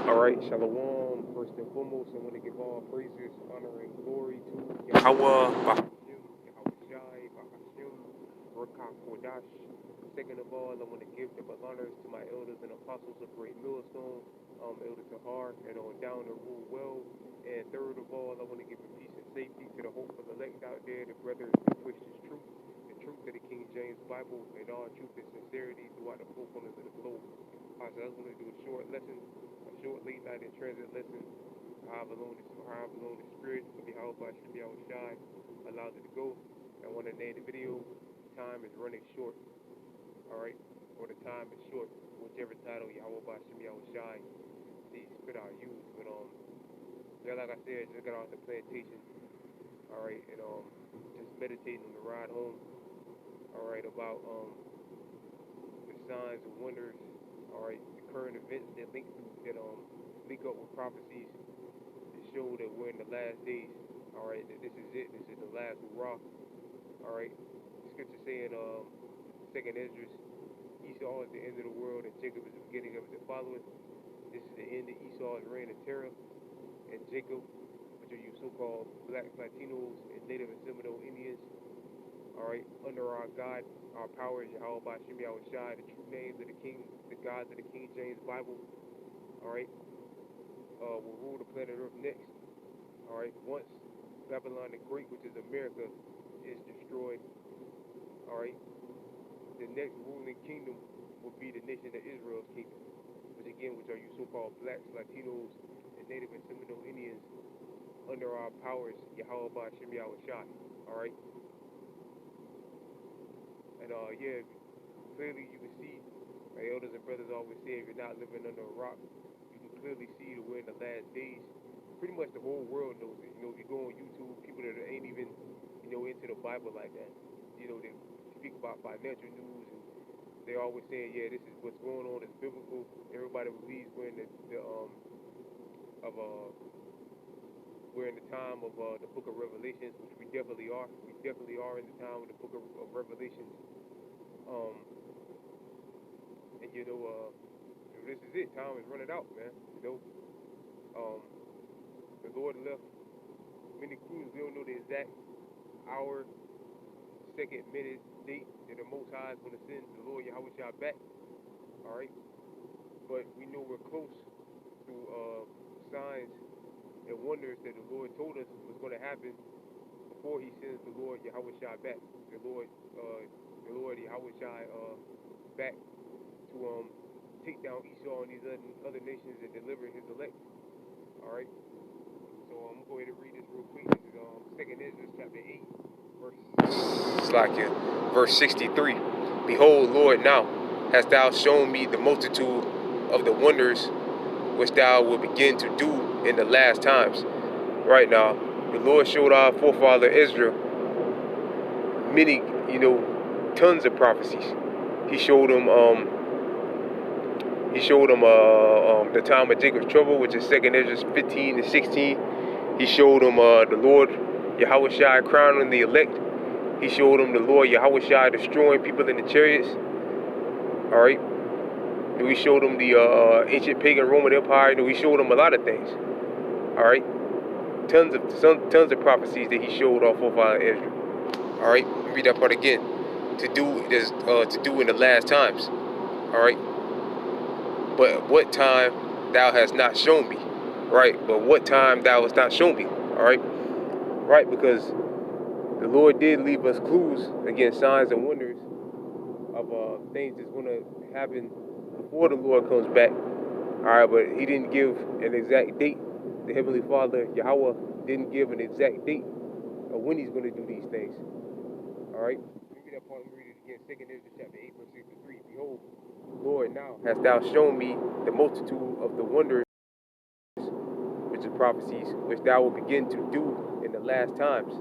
Alright, Shalom. First and foremost, I want to give all praises, honor, and glory to Yahweh, Bahashim, Yahweh Shai, Bahashim, Rakah Kodash. Second of all, I want to give the honors to my elders and apostles of Great Millstone, Elder Tahar, and on down to rule well. And third of all, I want to give peace and safety to the hopeful elect out there, the brothers who wish this truth, the truth of the King James Bible, and all truth and sincerity throughout the four corners of the globe. So I was going to do a short lesson, a short late night in transit lesson. However long the spirit of Yahweh Shai allows it to go. I want to name the video, Time is Running Short. Alright, or the time is short, whichever title Yahweh Shai these spit out use. But yeah, like I said, just got off the plantation. Alright, and just meditating on the ride home. Alright, about the signs and wonders. Alright, the current events that link up with prophecies that show that we're in the last days. Alright, that this is it. This is the last hurrah. Alright, the scripture saying second Esdras, Esau is the end of the world and Jacob is the beginning of the following. This is the end of Esau's reign of terror, and Jacob, which are you so-called black Latinos and Native and Seminole Indians, alright, under our God, our power is Yahweh Bashim Yahweh Shai, the true names of the King, the gods of the King James Bible, alright, will rule the planet Earth next. Alright, once Babylon the Great, which is America, is destroyed, alright, the next ruling kingdom will be the nation of Israel's kingdom, which are you so-called blacks, Latinos, and Native and Seminole Indians under our powers, Yahweh Bashim Yahweh Shai, alright? And yeah, clearly you can see, my elders and brothers always say, if you're not living under a rock, you can clearly see that we're in the last days. Pretty much the whole world knows it. You know, if you go on YouTube, people that ain't even, into the Bible like that, they speak about financial news, and they're always saying, yeah, this is what's going on, it's biblical. Everybody believes we're in the time of the book of Revelations, which we definitely are. We definitely are in the time of the book of Revelations. And this is it. Time is running out, man. The Lord left many clues. We don't know the exact hour, second, minute, date that the Most High is going to send the Lord Yahweh Shai back. All right, but we know we're close to signs and wonders that the Lord told us was going to happen before He sends the Lord Yahweh Shai back. The Lord Yahweh Shai back to take down Esau and these other nations and deliver His elect. All right. So I'm going to go ahead and read this real quick. This is Second Esdras chapter 8, verse 63. Behold, Lord, now hast thou shown me the multitude of the wonders which thou wilt begin to do in the last times. Right now, the Lord showed our forefather Ezra many, tons of prophecies. He showed him the time of Jacob's trouble, which is Second Esdras 15 and 16. He showed him the Lord Yahweh Shai crowning the elect. He showed him the Lord Yahweh Shai destroying people in the chariots. All right. And we showed him the ancient pagan Roman Empire. And we showed him a lot of things. All right. Tons of prophecies that he showed our forefather Ezra. All right. Let me read that part again. To do in the last times. All right. But what time thou hast not shown me. Right. But what time thou hast not shown me. All right. Right. Because the Lord did leave us clues, again, signs and wonders of things that's going to happen before the Lord comes back. All right, but He didn't give an exact date. The Heavenly Father, Yahweh, didn't give an exact date of when He's going to do these things. All right, let me read that part. Let me read it again. Second Ezra chapter 8, verse 63. Behold, Lord, now hast thou shown me the multitude of the wonders, which are prophecies, which thou wilt begin to do in the last times.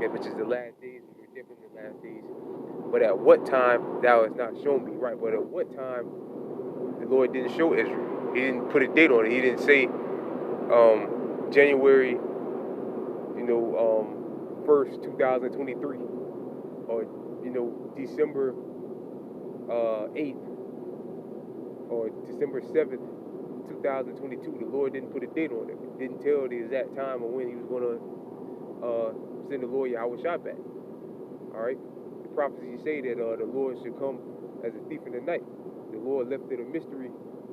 Which is the last days, and we're definitely in the last days. But at what time thou hast not shown me, right? But at what time the Lord didn't show Israel? He didn't put a date on it. He didn't say January, 1st, 2023, or December 8th, or December 7th, 2022. The Lord didn't put a date on it. He didn't tell the exact time or when he was going to send the Lord Yahweh Shah back. All right? The prophecies say that the Lord should come as a thief in the night. The Lord left it a mystery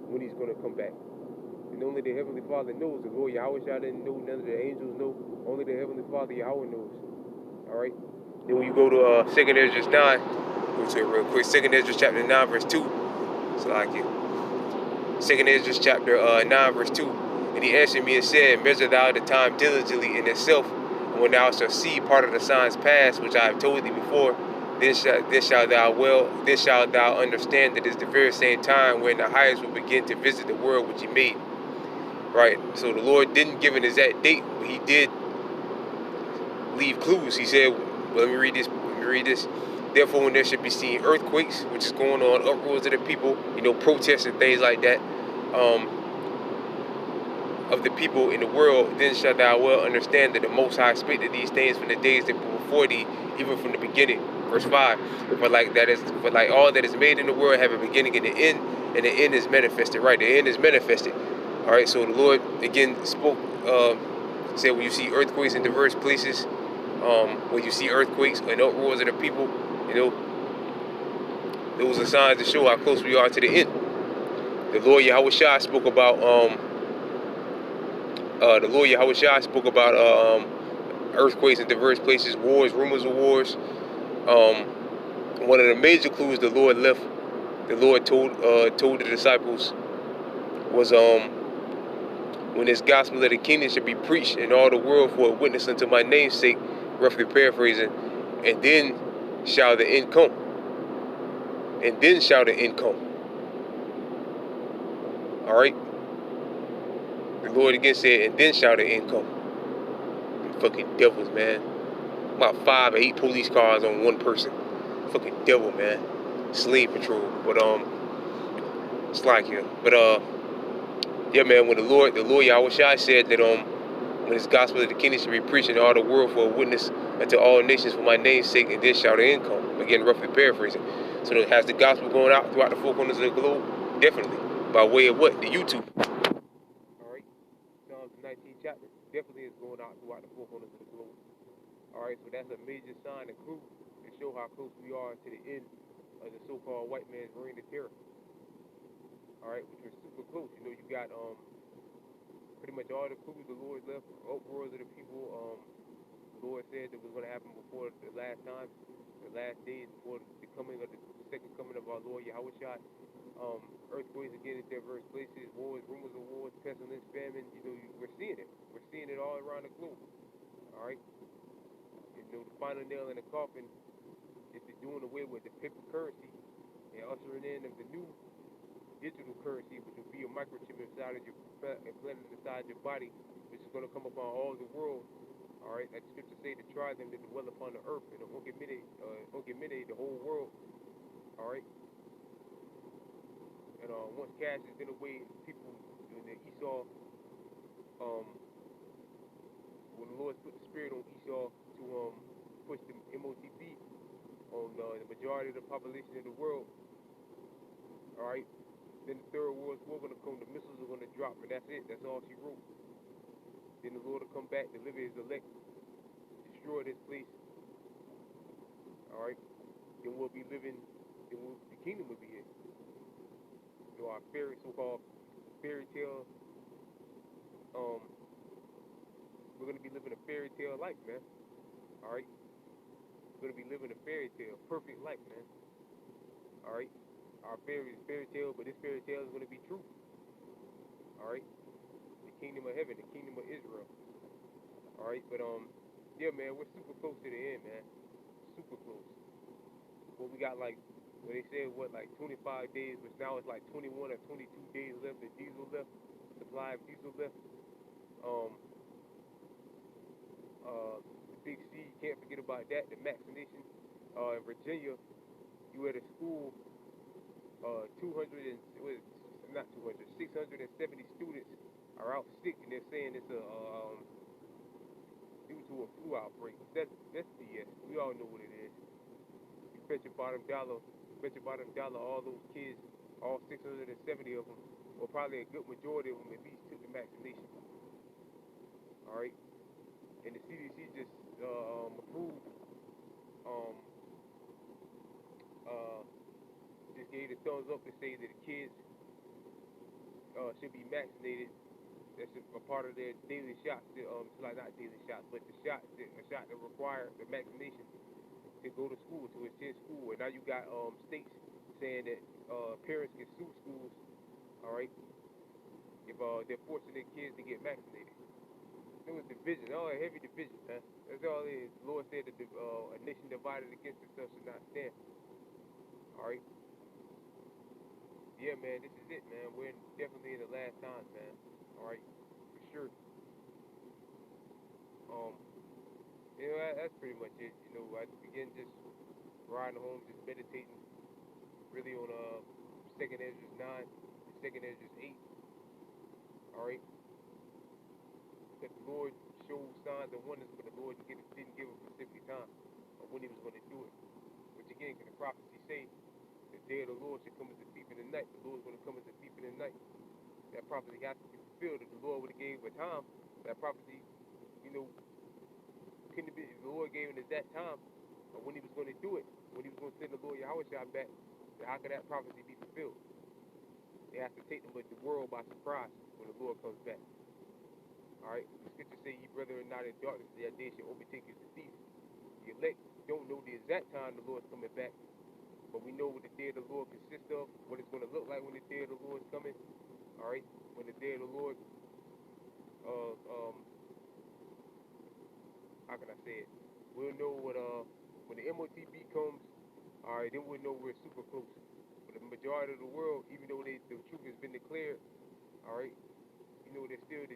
when he's going to come back. And only the Heavenly Father knows. The Lord Yahweh Shah didn't know. None of the angels know. Only the Heavenly Father Yahweh knows. All right? Then when you go to 2nd Esdras 9, go to it real quick. 2nd Esdras chapter 9, verse 2. So like it. 2nd Esdras chapter 9, verse 2. And he answered me and said, measure thou the time diligently in itself, and when thou shalt see part of the signs past, which I have told thee before, then shalt thou understand that it's the very same time when the highest will begin to visit the world which he made. Right? So the Lord didn't give an exact date, but he did leave clues. He said, well, let me read this. Therefore, when there should be seen earthquakes, which is going on, uproars of the people, protests and things like that, of the people in the world, then shalt thou well understand that the Most High spake of these things from the days that were before thee, even from the beginning. Verse 5. For like all that is made in the world have a beginning and an end, and the end is manifested. Right, the end is manifested. All right, so the Lord again spoke, said when you see earthquakes in diverse places, when you see earthquakes and uproars of the people, those are signs to show how close we are to the end. The Lord Yahweh Shah spoke about earthquakes in diverse places, wars, rumors of wars. One of the major clues the Lord told the disciples was when this gospel of the kingdom should be preached in all the world for a witness unto my name's sake, roughly paraphrasing, and then shall the end come. And then shall the end come. All right. The Lord again said, and then shall the end come. Fucking devils, man. About 5 or 8 police cars on one person. Fucking devil, man. Slave patrol. But it's like here. But yeah, man. When the Lord Yahweh Shai said that when this gospel of the kingdom should be preached in all the world for a witness unto all nations for my name's sake, and then shall the end come. Again, roughly paraphrasing. So has the gospel going out throughout the 4 corners of the globe? Definitely. By way of what? The YouTube. Alright. Psalms 19th chapter. Definitely is going out throughout the 4 corners of the globe. Alright, so that's a major sign and clue to show how close we are to the end of the so-called white man's reign of terror. Alright, which was super close. You got pretty much all the clues the Lord left, uproars of the people. The Lord said that was going to happen before the last time, the last days before the coming of the second coming of our Lord Yahweh Shai. Earthquakes again in diverse places, wars, rumors of wars, pestilence, famine. We're seeing it. We're seeing it all around the globe. Alright? The final nail in the coffin is the doing away with the paper currency and ushering in of the new digital currency, which will be a microchip inside of implanted inside your body, which is going to come upon all the world. All right, like the scriptures say, to try them that dwell upon the earth, and the whole world. All right, and once cash is in away, people in the Esau, when the Lord put the spirit on Esau to push the MOTP on the majority of the population of the world. All right, then the third world war going to come. The missiles are going to drop, and that's it. That's all she wrote. Then the Lord will come back, deliver his elect, destroy this place. All right, then we'll be living. The kingdom will be here. Our so-called fairy tale. We're going to be living a fairy tale life, man. All right, we're going to be living a fairy tale, perfect life, man. All right, our fairy tale, but this fairy tale is going to be true. All right, the kingdom of heaven, the kingdom of Israel. All right, but yeah, man, we're super close to the end, man. Super close. Well, we got like they said 25 days, but now it's like 21 or 22 days left. The diesel left, supply of diesel left. The Big C, you can't forget about that. The vaccination in Virginia, you at a school, 670 students are out sick, and they're saying it's due to a flu outbreak. That's BS. We all know what it is. Bet your bottom dollar, all those kids, all 670 of them, or probably a good majority of them at least took the vaccination. All right, and the CDC just approved, um, uh, just gave the thumbs up to say that the kids should be vaccinated. That's a part of their daily shots. Like not daily shots, but a shot that require the vaccination to go to school, to attend school. And now you got states saying that parents can sue schools, all right, if they're forcing their kids to get vaccinated. It was division, a heavy division, man. That's all it is. The Lord said that a nation divided against itself should not stand. All right. Yeah, man, this is it, man. We're definitely in the last times, man. All right, for sure. Um, that's pretty much it. I begin just riding home, just meditating, really on Second Ezra's 9, Second Ezra's 8. All right, that the Lord showed signs and wonders, but the Lord didn't give a specific time of when He was going to do it. Which again, can the prophecy say, the day of the Lord should come as a thief in the night. The Lord's going to come as a thief in the night. That prophecy has to be fulfilled. If the Lord would have gave a time, that prophecy, couldn't have been. If the Lord gave it at that time, or when He was going to do it, when He was going to send the Lord Yahushua back, then how could that prophecy be fulfilled? They have to take the world by surprise when the Lord comes back. All right, the scriptures say, "Ye brethren not in darkness, their day shall overtake you as a thief." The elect don't know the exact time the Lord's coming back, but we know what the day of the Lord consists of, what it's going to look like when the day of the Lord's coming. All right, when the day of the Lord, how can I say it? We'll know when the MOTB comes. All right, then we'll know we're super close. But the majority of the world, even though the truth has been declared, all right, the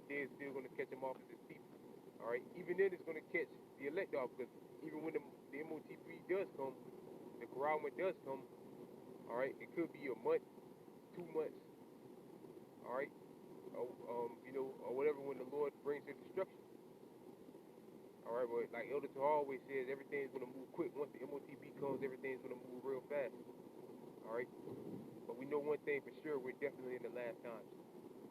day is still going to catch them off as a thief. All right, even then it's going to catch the elect off, because even when the MOTB does come, the Quran does come, all right, it could be a month, 2 months, all right, or whatever, when the Lord brings the destruction. All right, but like Elder Tahar always says, everything's going to move quick. Once the MOTB comes, everything's going to move real fast. All right, but we know one thing for sure: we're definitely in the last times.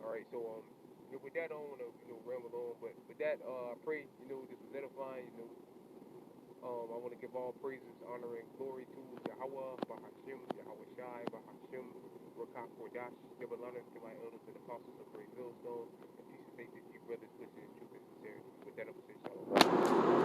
All right, so with that, I don't want to ramble on, but with that, I pray this was edifying. I want to give all praises, honor, and glory to Yahweh, Bahashim, Yahweh Shai, Bahashim, Rakah Kodash, give honor to my elders and apostles of Great Millstone, and peace and faith to you, brothers, listening, truth and sincerity. With that, I'm going to say shalom.